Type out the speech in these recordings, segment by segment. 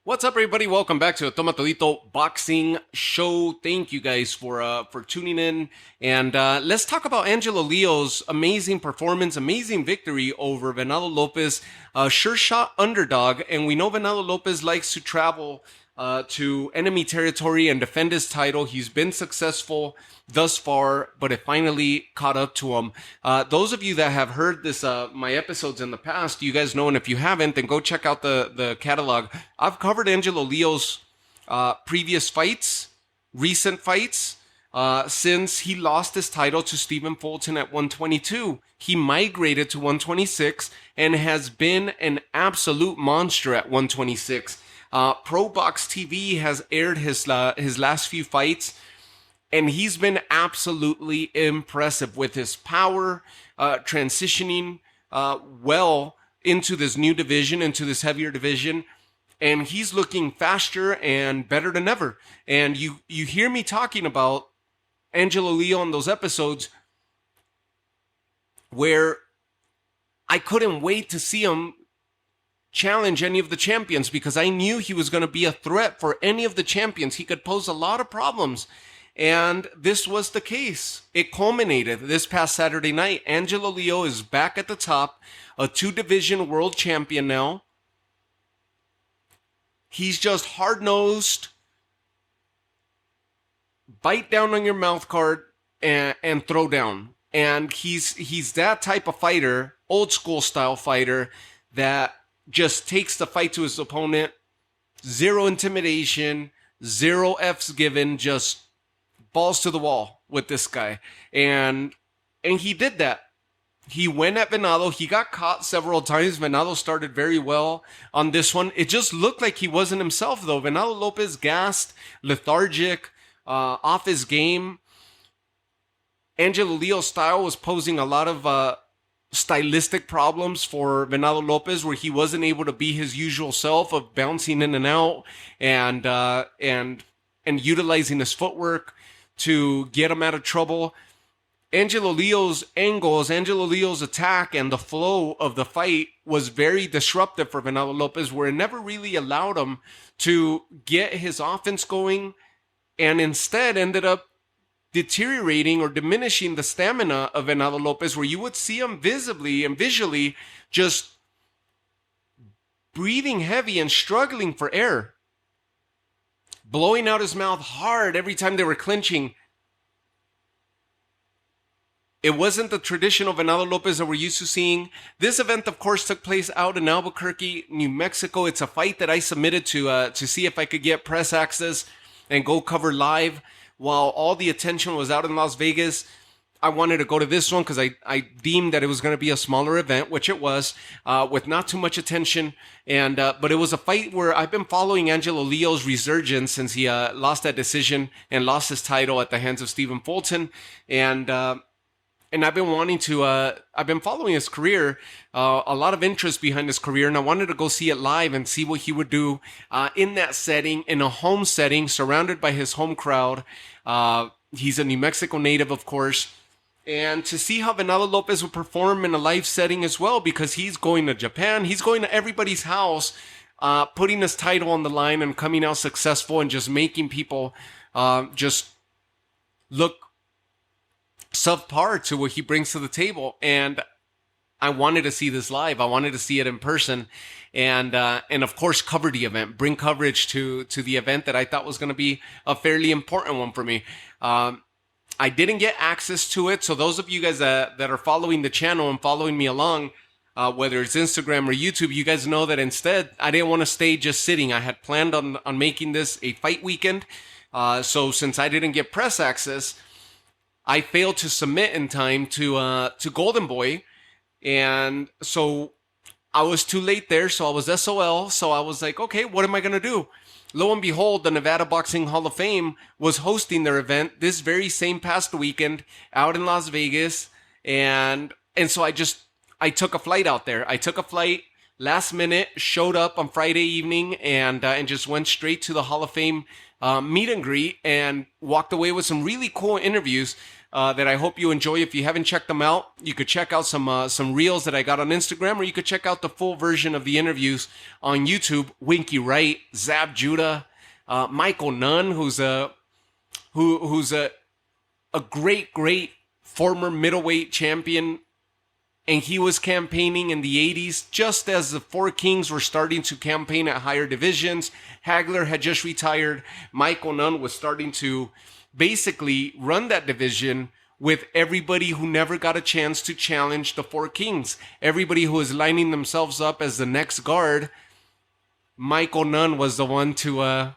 What's up, everybody? Welcome back to the Toma Todito Boxing Show. Thank you guys for tuning in, and let's talk about Angelo Leo's amazing performance, amazing victory over Venado Lopez, sure shot underdog. And we know Venado Lopez likes to travel to enemy territory and defend his title. He's been successful thus far, but it finally caught up to him. Those of you that have heard this, my episodes in the past, you guys know, and if you haven't, then go check out the catalog. I've covered Angelo Leo's previous fights, recent fights, since he lost his title to Stephen Fulton at 122. He migrated to 126 and has been an absolute monster at 126. Pro Box TV has aired his last few fights, and he's been absolutely impressive with his power, transitioning well into this new division, into this heavier division. And he's looking faster and better than ever. And you hear me talking about Angelo Leo on those episodes where I couldn't wait to see him challenge any of the champions, because I knew he was going to be a threat for any of the champions. He could pose a lot of problems. And this was the case. It culminated this past Saturday night. Angelo Leo is back at the top, a 2-division world champion now. He's just hard-nosed, bite down on your mouth guard and throw down. And he's that type of fighter, old school style fighter, that just takes the fight to his opponent. Zero intimidation, zero F's given, just balls to the wall with this guy. And he did that. He went at Venado. He got caught several times. Venado started very well on this one. It just looked like he wasn't himself, though. Venado Lopez gassed, lethargic, off his game. Angelo Leo's style was posing a lot of stylistic problems for Venado Lopez, where he wasn't able to be his usual self of bouncing in and out and utilizing his footwork to get him out of trouble. Angelo Leo's angles, Angelo Leo's attack, and the flow of the fight was very disruptive for Venado Lopez, where it never really allowed him to get his offense going, and instead ended up deteriorating or diminishing the stamina of Venado Lopez, where you would see him visibly and visually just breathing heavy and struggling for air, blowing out his mouth hard every time they were clinching. It wasn't the traditional Venado Lopez that we're used to seeing. This event, of course, took place out in Albuquerque, New Mexico. It's a fight that I submitted to see if I could get press access and go cover live. While all the attention was out in Las Vegas, I wanted to go to this one because I deemed that it was going to be a smaller event, which it was, with not too much attention. But it was a fight where I've been following Angelo Leo's resurgence since he lost that decision and lost his title at the hands of Stephen Fulton. And I've been wanting to, I've been following his career, a lot of interest behind his career, and I wanted to go see it live and see what he would do in that setting, in a home setting, surrounded by his home crowd. He's a New Mexico native, of course, and to see how Venado Lopez would perform in a live setting as well, because he's going to Japan, he's going to everybody's house, putting his title on the line and coming out successful and just making people just look subpar to what he brings to the table. And I wanted to see this live. I wanted to see it in person, and of course cover the event, bring coverage to the event that I thought was going to be a fairly important one for me. I didn't get access to it, so those of you guys that are following the channel and following me along, whether it's Instagram or YouTube, you guys know that instead I didn't want to stay just sitting. I had planned on making this a fight weekend. So since I didn't get press access, I failed to submit in time to Golden Boy, and so I was too late there. So I was SOL. So I was like, okay, what am I gonna do? Lo and behold, the Nevada Boxing Hall of Fame was hosting their event this very same past weekend out in Las Vegas, and so I took a flight out there. I took a flight last minute, showed up on Friday evening, and just went straight to the Hall of Fame meet and greet, and walked away with some really cool interviews. that I hope you enjoy. If you haven't checked them out, you could check out some reels that I got on Instagram, or you could check out the full version of the interviews on YouTube. Winky Wright, Zab Judah, Michael Nunn, who's a great former middleweight champion, and he was campaigning in the 80s just as the Four Kings were starting to campaign at higher divisions. Hagler had just retired. Michael Nunn was starting to basically run that division with everybody who never got a chance to challenge the Four Kings. Everybody who was lining themselves up as the next guard, Michael Nunn was the one to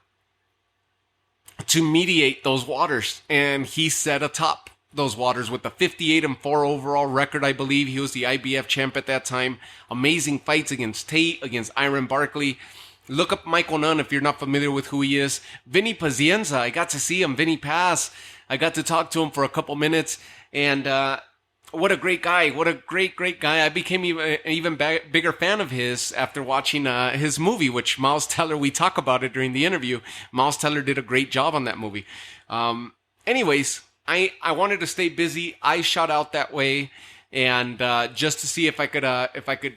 mediate those waters, and he set atop those waters with a 58-4 overall record. I believe he was the IBF champ at that time. Amazing fights against Tate, against Iron Barkley. Look up Michael Nunn if you're not familiar with who he is. Vinny Pazienza, I got to see him. Vinny Paz, I got to talk to him for a couple minutes, and what a great guy. What a great guy. I became even bigger fan of his after watching his movie, which Miles Teller, we talk about it during the interview. Miles Teller did a great job on that movie. Anyways, I wanted to stay busy. I shot out that way, and just to see if I could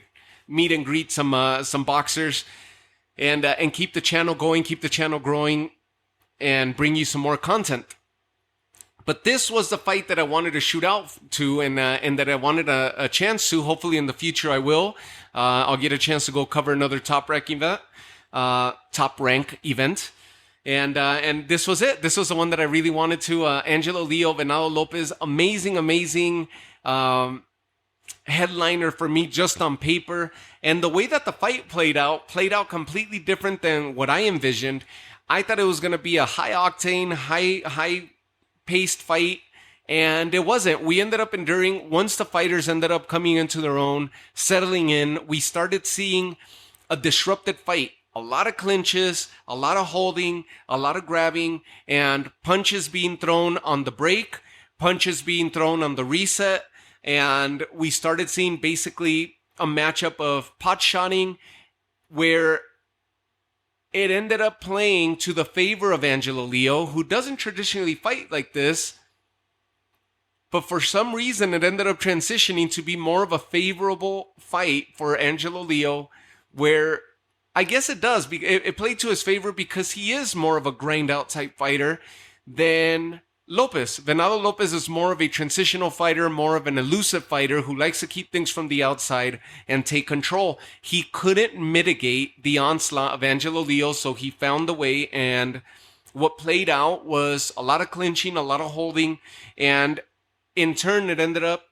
meet and greet some boxers, and keep the channel going, keep the channel growing, and bring you some more content. But this was the fight that I wanted to shoot out to, and that I wanted a chance to. Hopefully in the future I will. I'll get a chance to go cover another top rank event. And this was it. This was the one that I really wanted to. Angelo Leo, VENADO Lopez, amazing headliner for me just on paper. And the way that the fight played out completely different than what I envisioned. I thought it was going to be a high octane, high paced fight, and it wasn't. We ended up enduring. Once the fighters ended up coming into their own, settling in, we started seeing a disrupted fight. A lot of clinches, a lot of holding, a lot of grabbing, and punches being thrown on the break, punches being thrown on the reset, and we started seeing basically a matchup of pot shotting where it ended up playing to the favor of Angelo Leo, who doesn't traditionally fight like this. But for some reason, it ended up transitioning to be more of a favorable fight for Angelo Leo, where I guess it does. It played to his favor because he is more of a grind-out type fighter than Lopez. VENADO Lopez is more of a transitional fighter, more of an elusive fighter who likes to keep things from the outside and take control. He couldn't mitigate the onslaught of Angelo Leo, so he found the way, and what played out was a lot of clinching, a lot of holding, and in turn it ended up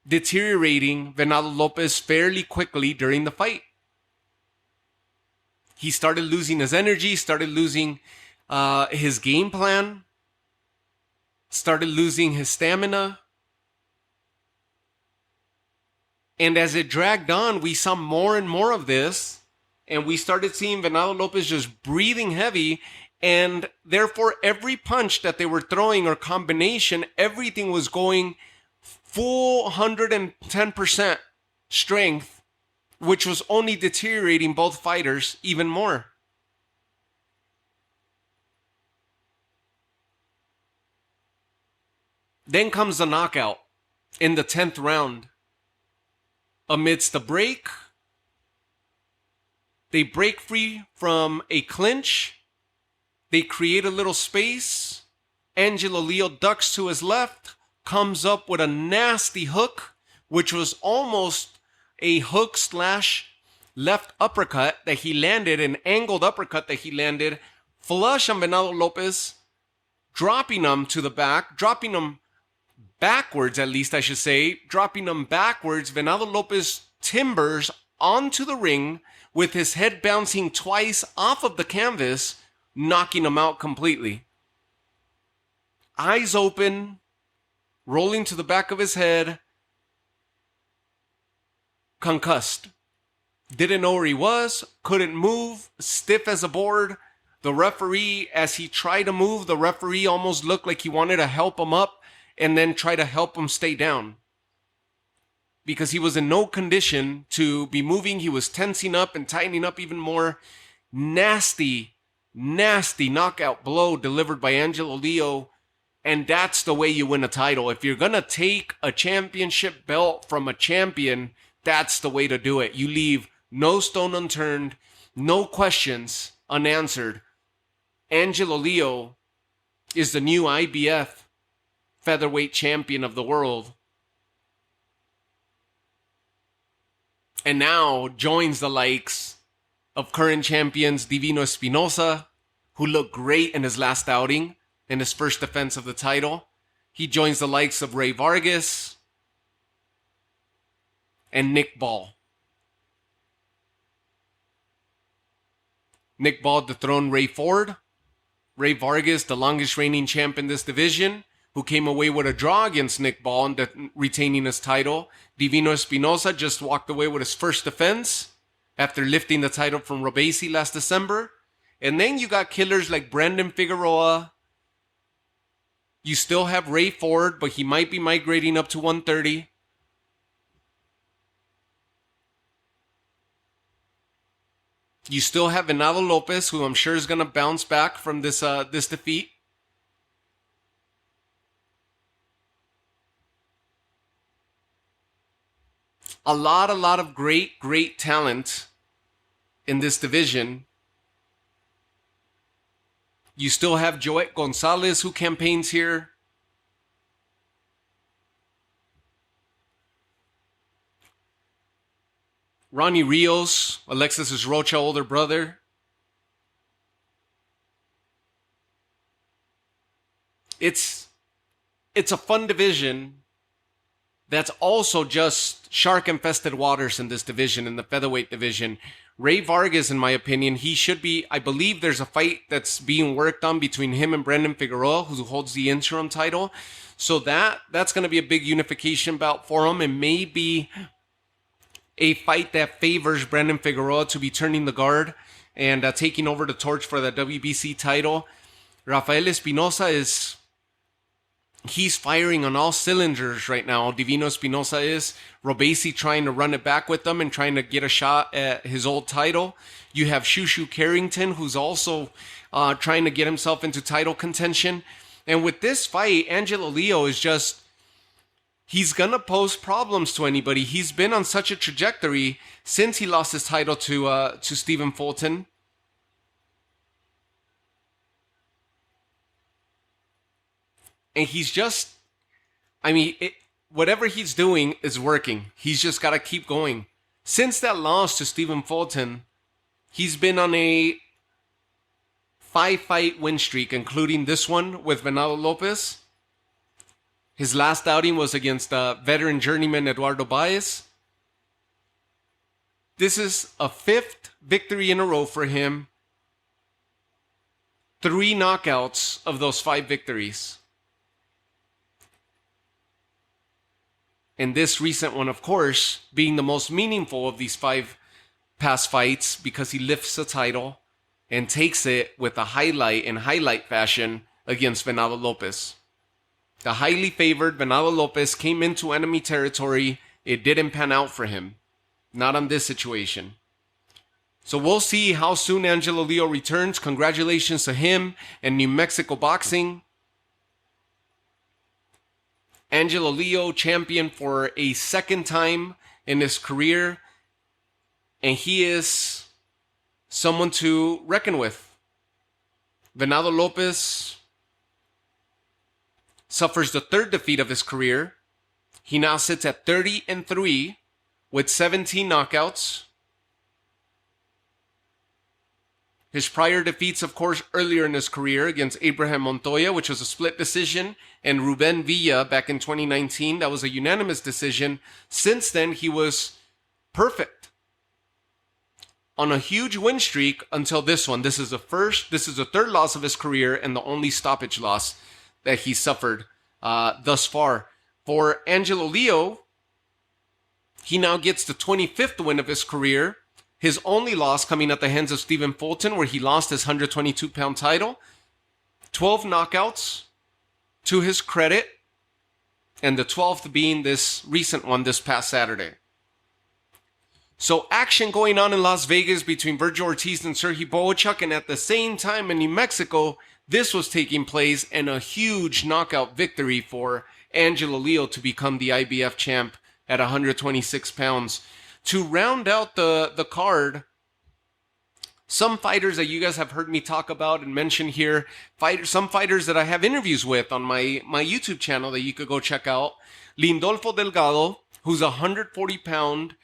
deteriorating VENADO Lopez fairly quickly during the fight. He started losing his energy, started losing his game plan, started losing his stamina. And as it dragged on, we saw more and more of this, and we started seeing VENADO Lopez just breathing heavy, and therefore every punch that they were throwing or combination, everything was going full 110% strength, which was only deteriorating both fighters even more. Then comes the knockout in the 10th round. Amidst the break, they break free from a clinch. They create a little space. Angelo Leo ducks to his left, comes up with a nasty hook, which was almost a hook / left uppercut that he landed, an angled uppercut that he landed, flush on VENADO Lopez, dropping him to the back, dropping him backwards, at least I should say, dropping him backwards. VENADO Lopez timbers onto the ring with his head bouncing twice off of the canvas, knocking him out completely. Eyes open, rolling to the back of his head, concussed. Didn't know where he was, couldn't move, stiff as a board. The referee, as he tried to move, the referee almost looked like he wanted to help him up and then try to help him stay down, because he was in no condition to be moving. He was tensing up and tightening up even more. Nasty knockout blow delivered by Angelo Leo, And that's the way you win a title. If you're going to take a championship belt from a champion, that's the way to do it. You leave no stone unturned, no questions unanswered. Angelo Leo is the new IBF featherweight champion of the world. And now joins the likes of current champions Divino Espinosa, who looked great in his last outing, in his first defense of the title. He joins the likes of Ray Vargas and Nick Ball. Nick Ball dethroned Ray Ford. Ray Vargas, the longest reigning champ in this division, who came away with a draw against Nick Ball and retaining his title. Divino Espinosa just walked away with his first defense after lifting the title from Robesi last December. And then you got killers like Brandon Figueroa. You still have Ray Ford, but he might be migrating up to 130. You still have VENADO Lopez, who I'm sure is going to bounce back from this defeat. A lot of great talent in this division. You still have Joet Gonzalez, who campaigns here. Ronnie Rios, Alexis Rocha older brother. It's a fun division that's also just shark-infested waters in this division, in the featherweight division. Ray Vargas, in my opinion, he should be, I believe there's a fight that's being worked on between him and Brandon Figueroa, who holds the interim title. So that's going to be a big unification bout for him, and maybe a fight that favors Brandon Figueroa to be turning the guard and taking over the torch for the WBC title. Rafael Espinosa he's firing on all cylinders right now. Divino Espinosa is. Robesi trying to run it back with them and trying to get a shot at his old title. You have Shushu Carrington, who's also trying to get himself into title contention. And with this fight, Angelo Leo is just, he's going to pose problems to anybody. He's been on such a trajectory since he lost his title to Stephen Fulton. And he's just, whatever he's doing is working. He's just got to keep going. Since that loss to Stephen Fulton, he's been on a 5-fight win streak, including this one with VENADO Lopez. His last outing was against veteran journeyman Eduardo Baez. This is a 5th victory in a row for him. 3 knockouts of those 5 victories. And this recent one, of course, being the most meaningful of these 5 past fights because he lifts the title and takes it with a highlight fashion against VENADO Lopez. The highly favored VENADO Lopez came into enemy territory. It didn't pan out for him. Not on this situation. So we'll see how soon Angelo Leo returns. Congratulations to him and New Mexico Boxing. Angelo Leo, champion for a second time in his career. And he is someone to reckon with. VENADO Lopez suffers the 3rd defeat of his career. He now sits at 30-3 with 17 knockouts. His prior defeats, of course, earlier in his career against Abraham Montoya, which was a split decision, and Ruben Villa back in 2019. That was a unanimous decision. Since then, he was perfect on a huge win streak until this one. This is the 3rd loss of his career and the only stoppage loss that he suffered thus far. For Angelo Leo, he now gets the 25th win of his career. His only loss coming at the hands of Stephen Fulton, where he lost his 122-pound title. 12 knockouts to his credit, and the 12th being this recent one this past Saturday. So action going on in Las Vegas between Virgil Ortiz and Sergey Bohachuk, and at the same time in New Mexico, this was taking place, and a huge knockout victory for Angelo Leo to become the IBF champ at 126 pounds. To round out the card, some fighters that you guys have heard me talk about and mention here, some fighters that I have interviews with on my YouTube channel that you could go check out. Lindolfo Delgado, who's a 140-pound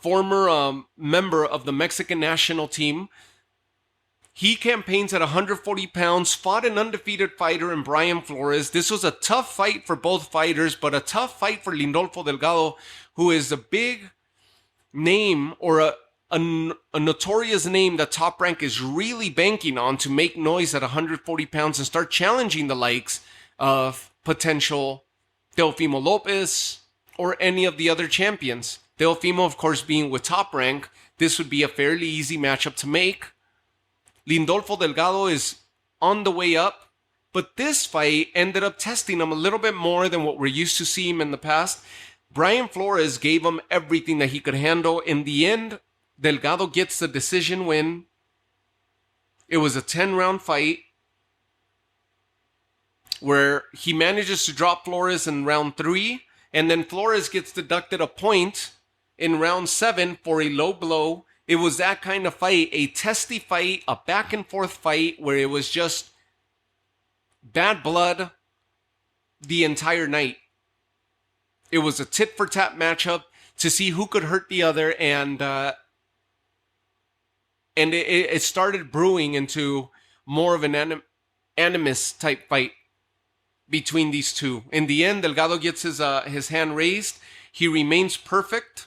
former member of the Mexican national team. He campaigns at 140 pounds, fought an undefeated fighter in Brian Flores. This was a tough fight for both fighters, but a tough fight for Lindolfo Delgado, who is a big name, or a notorious name that Top Rank is really banking on to make noise at 140 pounds and start challenging the likes of potential Teofimo Lopez or any of the other champions. Teofimo, of course, being with Top Rank, this would be a fairly easy matchup to make. Lindolfo Delgado is on the way up, but this fight ended up testing him a little bit more than what we're used to seeing him in the past. Brian Flores gave him everything that he could handle. In the end, Delgado gets the decision win. It was a 10-round fight where he manages to drop Flores in round 3, and then Flores gets deducted a point in round 7 for a low blow. It was that kind of fight, a testy fight, a back and forth fight where it was just bad blood the entire night. It was a tit for tat matchup to see who could hurt the other, and it started brewing into more of an animus type fight between these two. In the end, Delgado gets his hand raised. He remains perfect.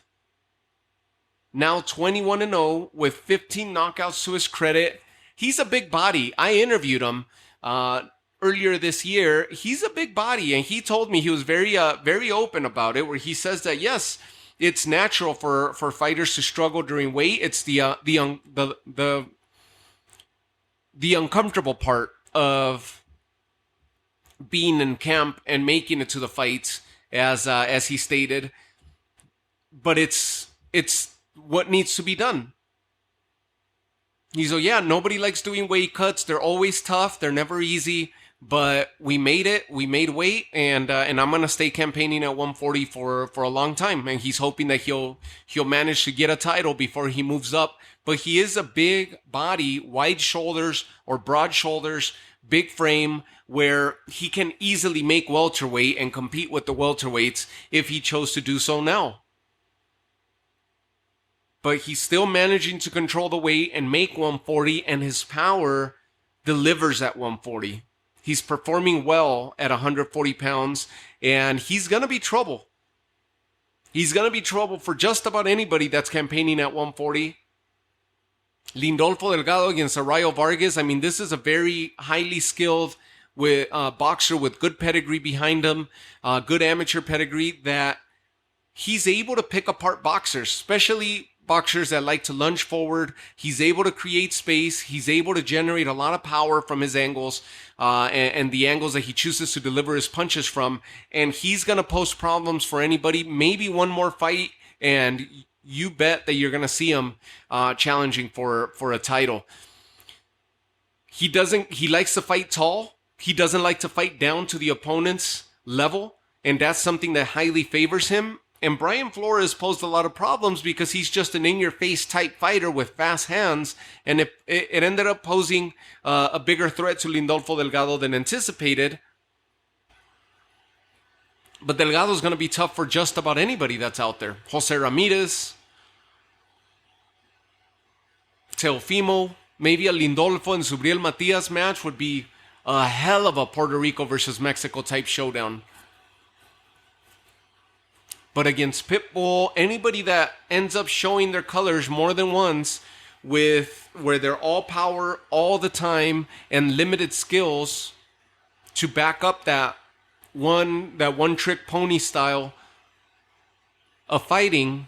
Now 21-0 with 15 knockouts to his credit. He's a big body. I interviewed him earlier this year. He's a big body, and he told me, he was very open about it, where he says that yes, it's natural for fighters to struggle during weight. It's the uncomfortable part of being in camp and making it to the fights, as he stated. But it's what needs to be done. He's like, yeah, nobody likes doing weight cuts. They're always tough. They're never easy. But we made it. We made weight, and I'm gonna stay campaigning at 140 for a long time. And he's hoping that he'll manage to get a title before he moves up. But he is a big body, wide shoulders or broad shoulders, big frame, where he can easily make welterweight and compete with the welterweights if he chose to do so now. But he's still managing to control the weight and make 140, and his power delivers at 140. He's performing well at 140 pounds, and he's going to be trouble. He's going to be trouble for just about anybody that's campaigning at 140. Lindolfo Delgado against Arayo Vargas. I mean, this is a very highly skilled boxer with good pedigree behind him, good amateur pedigree, that he's able to pick apart boxers, especially boxers that like to lunge forward. He's able to create space. He's able to generate a lot of power from his angles and the angles that he chooses to deliver his punches from. And he's going to pose problems for anybody. Maybe one more fight, and you bet that you're going to see him challenging for a title. He likes to fight tall. He doesn't like to fight down to the opponent's level, and that's something that highly favors him. And Brian Flores posed a lot of problems because he's just an in-your-face type fighter with fast hands, and it ended up posing a bigger threat to Lindolfo Delgado than anticipated. But Delgado's going to be tough for just about anybody that's out there. Jose Ramirez, Teofimo, maybe a Lindolfo and Subriel Matias match would be a hell of a Puerto Rico versus Mexico type showdown. But against Pitbull, anybody that ends up showing their colors more than once, where they're all power all the time and limited skills to back up that one trick pony style of fighting,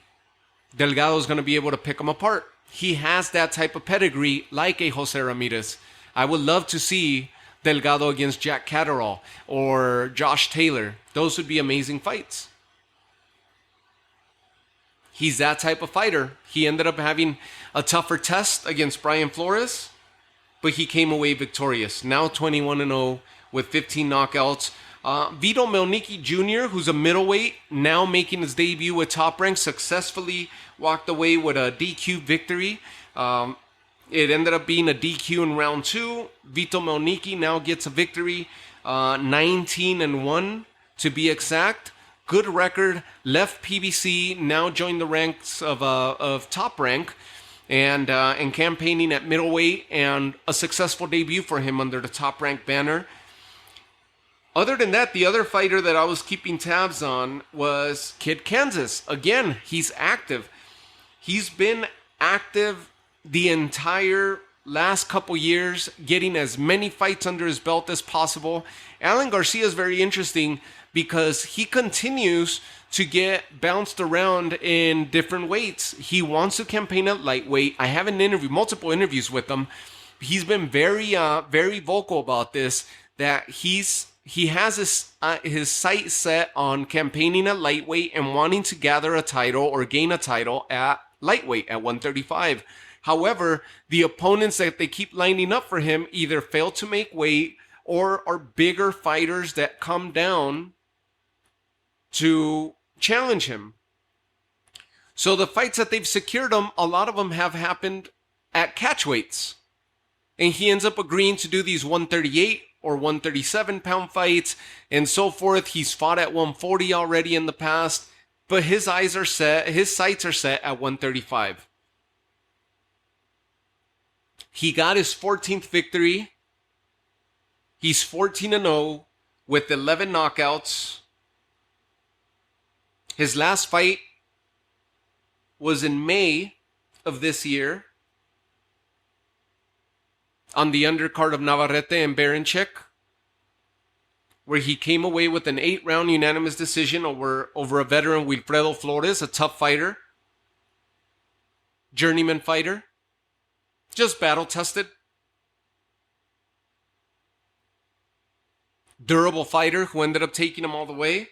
Delgado's going to be able to pick them apart. He has that type of pedigree like a Jose Ramirez. I would love to see Delgado against Jack Catterall or Josh Taylor. Those would be amazing fights. He's that type of fighter. He ended up having a tougher test against Brian Flores, but he came away victorious. Now 21-0 with 15 knockouts. Vito Melnicki Jr., who's a middleweight, now making his debut with Top Rank, successfully walked away with a DQ victory. It ended up being a DQ in round 2. Vito Melnicki now gets a victory, 19-1 to be exact. Good record, left PBC, now joined the ranks of Top Rank, and campaigning at middleweight, and a successful debut for him under the Top Rank banner. Other than that, the other fighter that I was keeping tabs on was Kid Kansas. Again, he's active. He's been active the entire last couple years, getting as many fights under his belt as possible. Alan Garcia is very interesting because he continues to get bounced around in different weights. He wants to campaign at lightweight. I have multiple interviews with him. He's been very vocal about this, that he has his sight set on campaigning at lightweight and wanting to gather a title or gain a title at lightweight at 135. However, the opponents that they keep lining up for him either fail to make weight or are bigger fighters that come down to challenge him. So the fights that they've secured him, a lot of them have happened at catchweights. And he ends up agreeing to do these 138 or 137 pound fights and so forth. He's fought at 140 already in the past, but his sights are set at 135. He got his 14th victory. He's 14-0 with 11 knockouts. His last fight was in May of this year on the undercard of Navarrete and Baranchik, where he came away with an 8-round unanimous decision over a veteran, Wilfredo Flores, a tough fighter, journeyman fighter, just battle-tested, durable fighter who ended up taking him all the way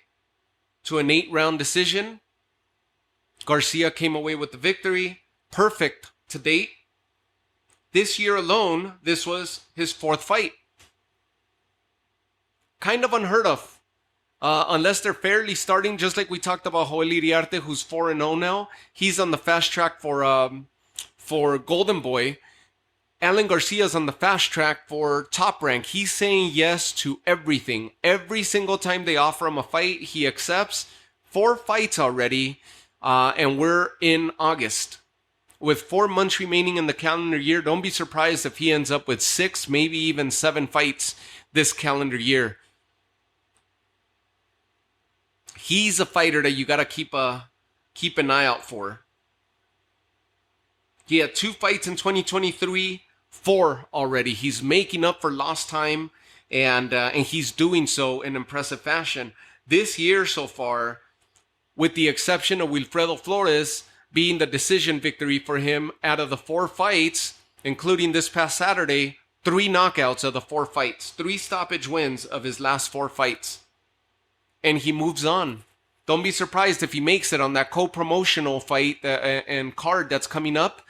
to an 8-round decision. Garcia came away with the victory. Perfect to date. This year alone, this was his 4th fight. Kind of unheard of. Unless they're fairly starting, just like we talked about Joel Iriarte, who's 4-0 now. He's on the fast track for Golden Boy. Alan Garcia's on the fast track for Top Rank. He's saying yes to everything. Every single time they offer him a fight, he accepts. 4 fights already, and we're in August. With 4 months remaining in the calendar year, don't be surprised if he ends up with 6, maybe even 7 fights this calendar year. He's a fighter that you got to keep an eye out for. He had 2 fights in 2023, 4 already. He's making up for lost time, and he's doing so in impressive fashion. This year so far, with the exception of Wilfredo Flores being the decision victory for him, out of the 4 fights, including this past Saturday, 3 knockouts of the 4 fights, 3 stoppage wins of his last 4 fights. And he moves on. Don't be surprised if he makes it on that co-promotional fight and card that's coming up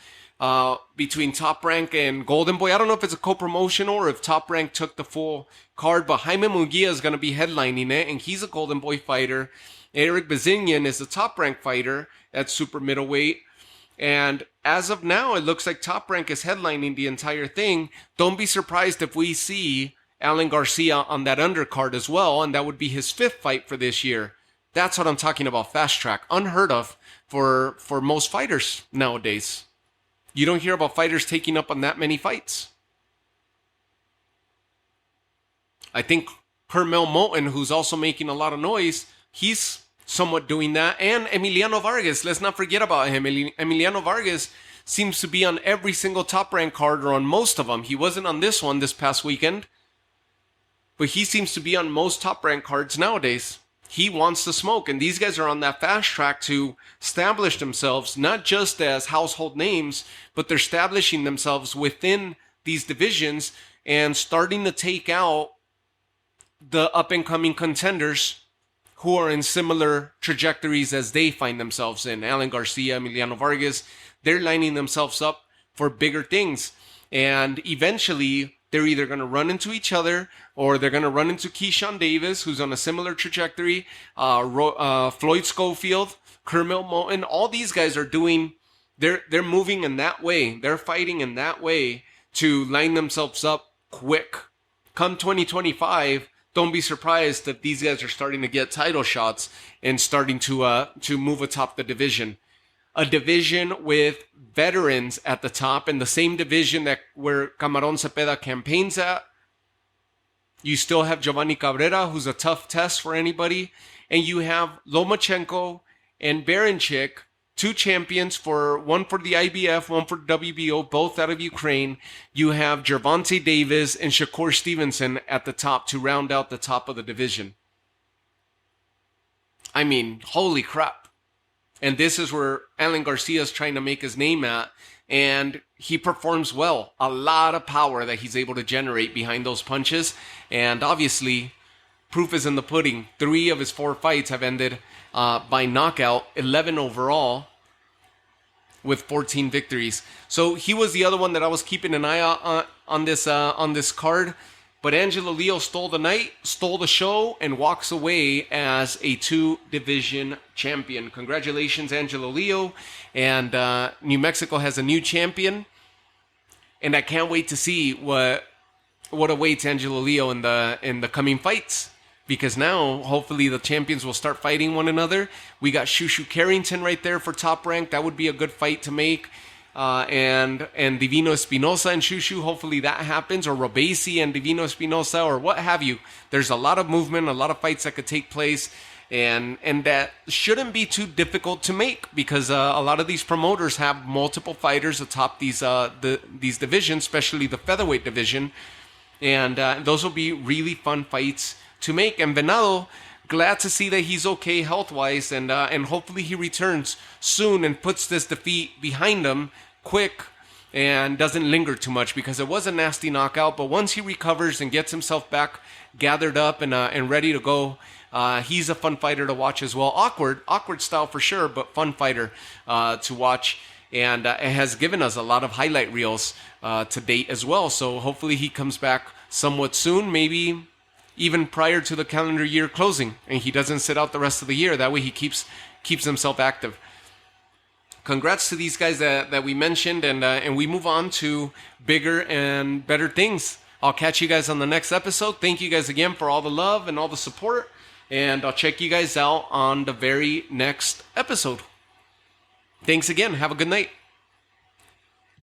between Top Rank and Golden Boy. I don't know if it's a co-promotional or if Top Rank took the full card, but Jaime Munguia is going to be headlining it, and he's a Golden Boy fighter. Eric Bazinian is a Top Rank fighter at super middleweight. And as of now, it looks like Top Rank is headlining the entire thing. Don't be surprised if we see Alan Garcia on that undercard as well, and that would be his 5th fight for this year. That's what I'm talking about, fast track. Unheard of for most fighters nowadays. You don't hear about fighters taking up on that many fights. I think Kermel Moulton, who's also making a lot of noise, he's somewhat doing that. And Emiliano Vargas, let's not forget about him. Emiliano Vargas seems to be on every single Top Rank card, or on most of them. He wasn't on this one this past weekend, but he seems to be on most Top Rank cards nowadays. He wants to smoke, and these guys are on that fast track to establish themselves, not just as household names, but they're establishing themselves within these divisions and starting to take out the up-and-coming contenders who are in similar trajectories as they find themselves in. Alan Garcia, Emiliano Vargas, they're lining themselves up for bigger things. And eventually, they're either going to run into each other or they're going to run into Keyshawn Davis, who's on a similar trajectory, Floyd Schofield, Kermit Moulton. All these guys are doing, they're moving in that way. They're fighting in that way to line themselves up quick. Come 2025, don't be surprised that these guys are starting to get title shots and starting to move atop the division. A division with veterans at the top, in the same division that where Camarón Cepeda campaigns at. You still have Giovanni Cabrera, who's a tough test for anybody. And you have Lomachenko and Baranchik, two champions, one for the IBF, one for WBO, both out of Ukraine. You have Gervonta Davis and Shakur Stevenson at the top to round out the top of the division. I mean, holy crap. And this is where Alan Garcia is trying to make his name at. And he performs well. A lot of power that he's able to generate behind those punches. And obviously, proof is in the pudding. 3 of his 4 fights have ended by knockout, 11 overall, with 14 victories. So he was the other one that I was keeping an eye on this card. But Angelo Leo stole the night, stole the show, and walks away as a 2-division champion. Congratulations, Angelo Leo. And New Mexico has a new champion. And I can't wait to see what awaits Angelo Leo in the coming fights. Because now, hopefully, the champions will start fighting one another. We got Shushu Carrington right there for top rank. That would be a good fight to make. And Divino Espinosa and Shushu, hopefully that happens, or Robesi and Divino Espinosa, or what have you. There's a lot of movement, a lot of fights that could take place, and that shouldn't be too difficult to make, because a lot of these promoters have multiple fighters atop these divisions, especially the featherweight division, and those will be really fun fights to make. And Venado, glad to see that he's okay health-wise, and hopefully he returns soon and puts this defeat behind him quick and doesn't linger too much, because it was a nasty knockout. But once he recovers and gets himself back gathered up and ready to go, he's a fun fighter to watch as well. Awkward style for sure, but fun fighter to watch. And it has given us a lot of highlight reels to date as well. So hopefully he comes back somewhat soon, maybe even prior to the calendar year closing, and he doesn't sit out the rest of the year. That way he keeps himself active. Congrats to these guys that we mentioned, and we move on to bigger and better things. I'll catch you guys on the next episode. Thank you guys again for all the love and all the support, and I'll check you guys out on the very next episode. Thanks again. Have a good night.